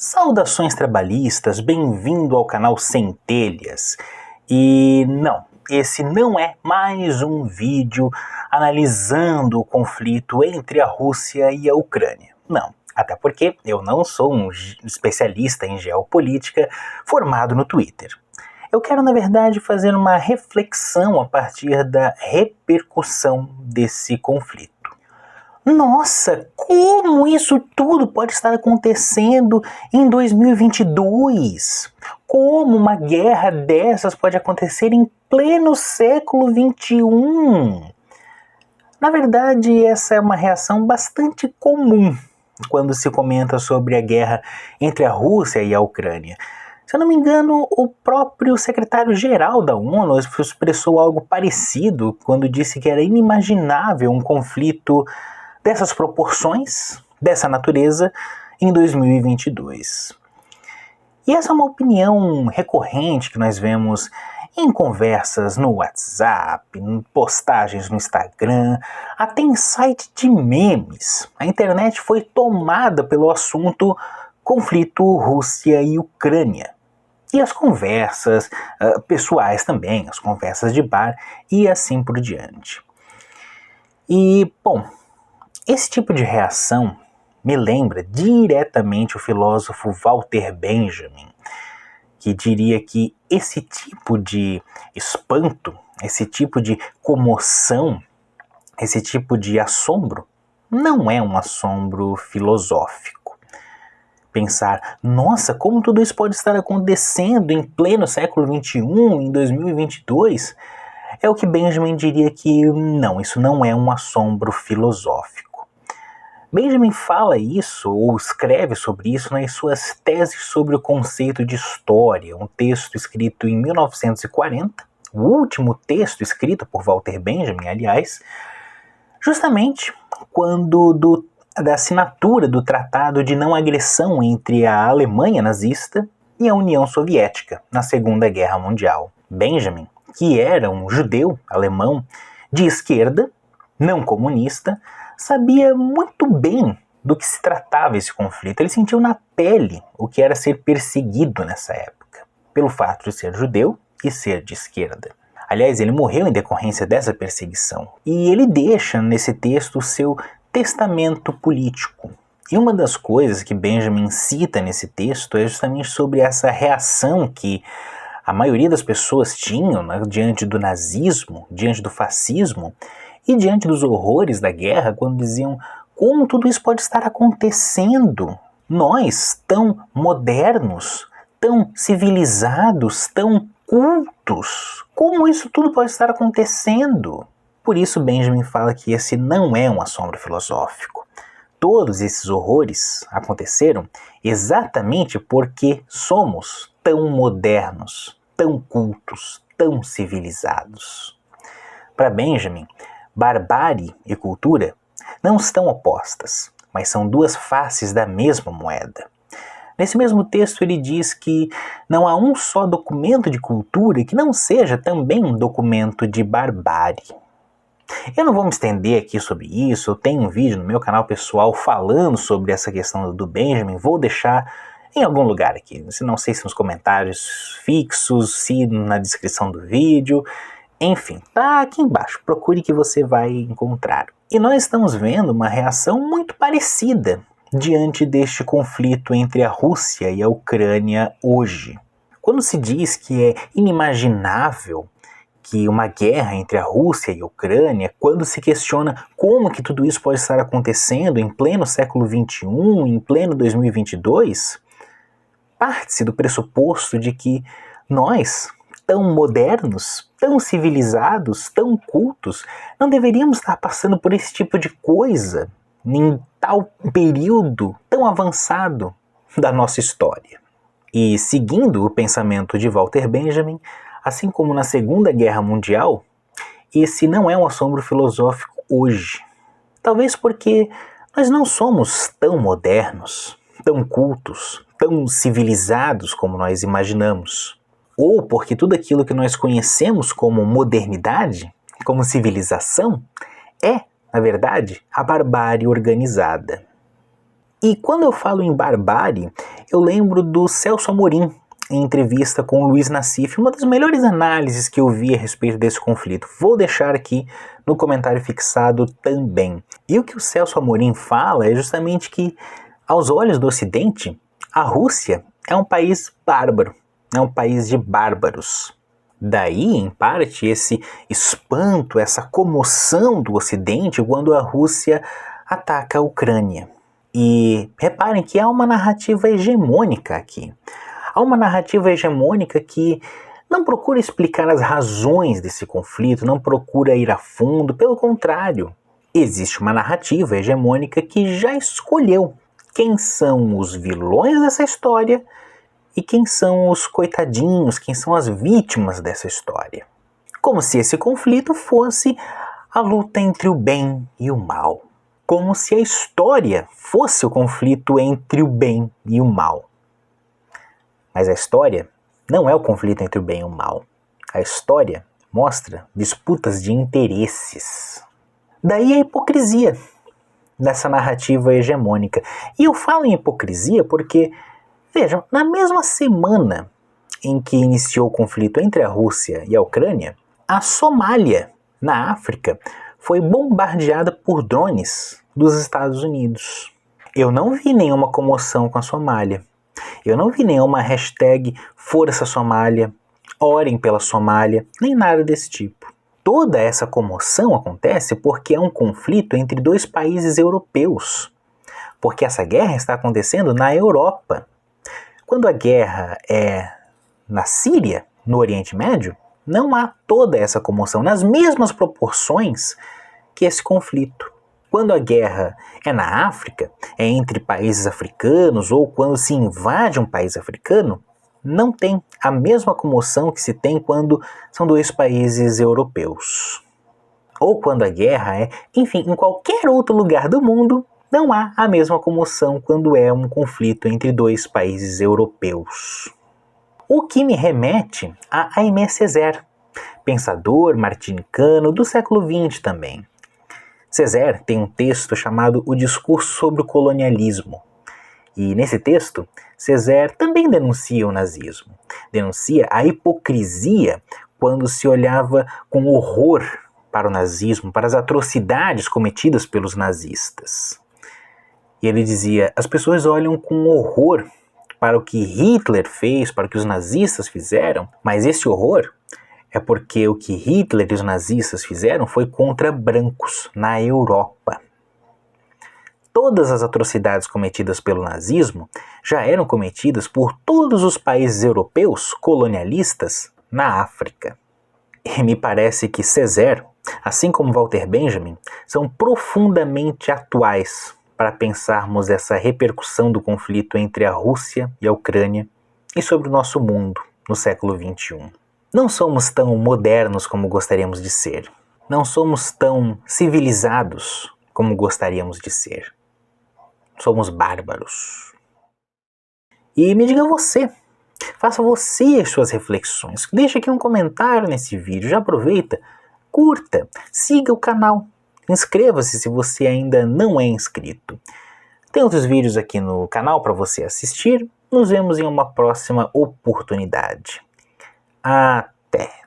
Saudações trabalhistas, bem-vindo ao canal Centelhas. E não, esse não é mais um vídeo analisando o conflito entre a Rússia e a Ucrânia. Não, até porque eu não sou um especialista em geopolítica formado no Twitter. Eu quero, na verdade, fazer uma reflexão a partir da repercussão desse conflito. Nossa, como isso tudo pode estar acontecendo em 2022? Como uma guerra dessas pode acontecer em pleno século XXI? Na verdade, essa é uma reação bastante comum quando se comenta sobre a guerra entre a Rússia e a Ucrânia. Se eu não me engano, o próprio secretário-geral da ONU expressou algo parecido quando disse que era inimaginável um conflito dessas proporções, dessa natureza, em 2022. E essa é uma opinião recorrente que nós vemos em conversas no WhatsApp, em postagens no Instagram, até em site de memes. A internet foi tomada pelo assunto conflito Rússia e Ucrânia. E as conversas pessoais também, as conversas de bar e assim por diante. E, bom, esse tipo de reação me lembra diretamente o filósofo Walter Benjamin, que diria que esse tipo de espanto, esse tipo de comoção, esse tipo de assombro, não é um assombro filosófico. Pensar, nossa, como tudo isso pode estar acontecendo em pleno século XXI, em 2022, é o que Benjamin diria que não, isso não é um assombro filosófico. Benjamin fala isso, ou escreve sobre isso, nas suas teses sobre o conceito de história, um texto escrito em 1940, o último texto escrito por Walter Benjamin, aliás, justamente quando da assinatura do Tratado de Não Agressão entre a Alemanha nazista e a União Soviética na Segunda Guerra Mundial. Benjamin, que era um judeu alemão de esquerda, não comunista, sabia muito bem do que se tratava esse conflito. Ele sentiu na pele o que era ser perseguido nessa época, pelo fato de ser judeu e ser de esquerda. Aliás, ele morreu em decorrência dessa perseguição. E ele deixa nesse texto o seu testamento político. E uma das coisas que Benjamin cita nesse texto é justamente sobre essa reação que a maioria das pessoas tinham, né, diante do nazismo, diante do fascismo, e diante dos horrores da guerra, quando diziam como tudo isso pode estar acontecendo. Nós, tão modernos, tão civilizados, tão cultos, como isso tudo pode estar acontecendo? Por isso Benjamin fala que esse não é um assombro filosófico. Todos esses horrores aconteceram exatamente porque somos tão modernos, tão cultos, tão civilizados. Para Benjamin, barbárie e cultura não estão opostas, mas são duas faces da mesma moeda. Nesse mesmo texto ele diz que não há um só documento de cultura que não seja também um documento de barbárie. Eu não vou me estender aqui sobre isso, eu tenho um vídeo no meu canal pessoal falando sobre essa questão do Benjamin, vou deixar em algum lugar aqui, não sei se nos comentários fixos, se na descrição do vídeo. Enfim, tá aqui embaixo, procure que você vai encontrar. E nós estamos vendo uma reação muito parecida diante deste conflito entre a Rússia e a Ucrânia hoje. Quando se diz que é inimaginável que uma guerra entre a Rússia e a Ucrânia, quando se questiona como que tudo isso pode estar acontecendo em pleno século XXI, em pleno 2022, parte-se do pressuposto de que nós, tão modernos, tão civilizados, tão cultos, não deveríamos estar passando por esse tipo de coisa em tal período tão avançado da nossa história. E seguindo o pensamento de Walter Benjamin, assim como na Segunda Guerra Mundial, esse não é um assombro filosófico hoje. Talvez porque nós não somos tão modernos, tão cultos, tão civilizados como nós imaginamos. Ou porque tudo aquilo que nós conhecemos como modernidade, como civilização, é, na verdade, a barbárie organizada. E quando eu falo em barbárie, eu lembro do Celso Amorim, em entrevista com o Luiz Nassif, uma das melhores análises que eu vi a respeito desse conflito. Vou deixar aqui no comentário fixado também. E o que o Celso Amorim fala é justamente que, aos olhos do Ocidente, a Rússia é um país bárbaro, é um país de bárbaros. Daí, em parte, esse espanto, essa comoção do Ocidente quando a Rússia ataca a Ucrânia. E reparem que há uma narrativa hegemônica aqui. Há uma narrativa hegemônica que não procura explicar as razões desse conflito, não procura ir a fundo, pelo contrário. Existe uma narrativa hegemônica que já escolheu quem são os vilões dessa história e quem são os coitadinhos, quem são as vítimas dessa história. Como se esse conflito fosse a luta entre o bem e o mal. Como se a história fosse o conflito entre o bem e o mal. Mas a história não é o conflito entre o bem e o mal. A história mostra disputas de interesses. Daí a hipocrisia dessa narrativa hegemônica. E eu falo em hipocrisia porque, vejam, na mesma semana em que iniciou o conflito entre a Rússia e a Ucrânia, a Somália, na África, foi bombardeada por drones dos Estados Unidos. Eu não vi nenhuma comoção com a Somália. Eu não vi nenhuma hashtag Força Somália, orem pela Somália, nem nada desse tipo. Toda essa comoção acontece porque é um conflito entre dois países europeus. Porque essa guerra está acontecendo na Europa. Quando a guerra é na Síria, no Oriente Médio, não há toda essa comoção nas mesmas proporções que esse conflito. Quando a guerra é na África, é entre países africanos ou quando se invade um país africano, não tem a mesma comoção que se tem quando são dois países europeus. Ou quando a guerra é, enfim, em qualquer outro lugar do mundo, não há a mesma comoção quando é um conflito entre dois países europeus. O que me remete a Aimé Césaire, pensador martinicano do século XX também. Césaire tem um texto chamado O Discurso sobre o Colonialismo. E nesse texto, Césaire também denuncia o nazismo. Denuncia a hipocrisia quando se olhava com horror para o nazismo, para as atrocidades cometidas pelos nazistas. E ele dizia, as pessoas olham com horror para o que Hitler fez, para o que os nazistas fizeram, mas esse horror é porque o que Hitler e os nazistas fizeram foi contra brancos na Europa. Todas as atrocidades cometidas pelo nazismo já eram cometidas por todos os países europeus colonialistas na África. E me parece que Césaire, assim como Walter Benjamin, são profundamente atuais para pensarmos essa repercussão do conflito entre a Rússia e a Ucrânia e sobre o nosso mundo no século XXI. Não somos tão modernos como gostaríamos de ser. Não somos tão civilizados como gostaríamos de ser. Somos bárbaros. E me diga você. Faça você as suas reflexões. Deixa aqui um comentário nesse vídeo. Já aproveita, curta, siga o canal. Inscreva-se se você ainda não é inscrito. Tem outros vídeos aqui no canal para você assistir. Nos vemos em uma próxima oportunidade. Até!